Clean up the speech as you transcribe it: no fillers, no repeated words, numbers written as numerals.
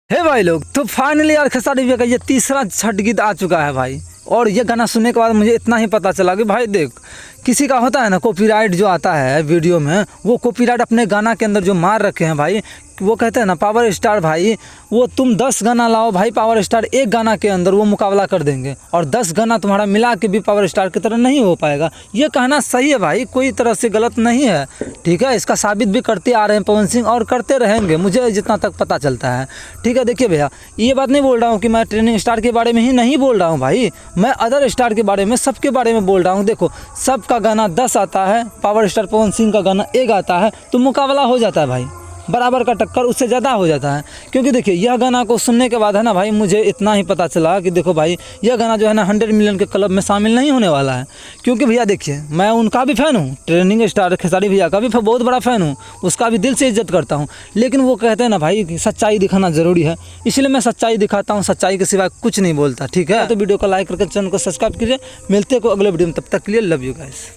हे भाई लोग, तो फाइनली यार खेसारी भैया का ये तीसरा छठ गीत आ चुका है भाई। और ये गाना सुनने के बाद मुझे इतना ही पता चला कि भाई देख, किसी का होता है ना कॉपीराइट जो आता है वीडियो में, वो कॉपीराइट अपने गाना के अंदर जो मार रखे हैं भाई, वो कहते हैं ना पावर स्टार भाई, वो तुम 10 गाना लाओ भाई, पावर स्टार एक गाना के अंदर वो मुकाबला कर देंगे और 10 गाना तुम्हारा मिला के भी पावर स्टार की तरह नहीं हो पाएगा। ये कहना सही है भाई, कोई तरह से गलत नहीं है, ठीक है। इसका साबित भी करते आ रहे हैं पवन सिंह और करते रहेंगे, मुझे जितना तक पता चलता है, ठीक है। देखिए भैया, ये बात नहीं बोल रहा हूँ कि मैं ट्रेंडिंग स्टार के बारे में ही नहीं बोल रहा हूँ भाई, मैं अदर स्टार के बारे में, सबके बारे में बोल रहा हूँ। देखो, सबका गाना 10 आता है, पावर स्टार पवन सिंह का गाना 1 आता है, तो मुकाबला हो जाता है भाई, बराबर का टक्कर उससे ज़्यादा हो जाता है। क्योंकि देखिए, यह गाना को सुनने के बाद है ना भाई, मुझे इतना ही पता चला कि देखो भाई, यह गाना जो है ना 100 मिलियन के क्लब में शामिल नहीं होने वाला है। क्योंकि भैया देखिए, मैं उनका भी फ़ैन हूँ, ट्रेंडिंग स्टार खेसारी भैया का भी बहुत बड़ा फ़ैन हूँ, उसका भी दिल से इज्जत करता हूँ। लेकिन वो कहते हैं ना भाई कि सच्चाई दिखाना ज़रूरी है, इसलिए मैं सच्चाई दिखाता हूँ, सच्चाई के सिवा कुछ नहीं बोलता, ठीक है। तो वीडियो को लाइक करके चैनल को सब्सक्राइब कीजिए। मिलते को अगले वीडियो में, तब तक के लिए लव यू गाइस।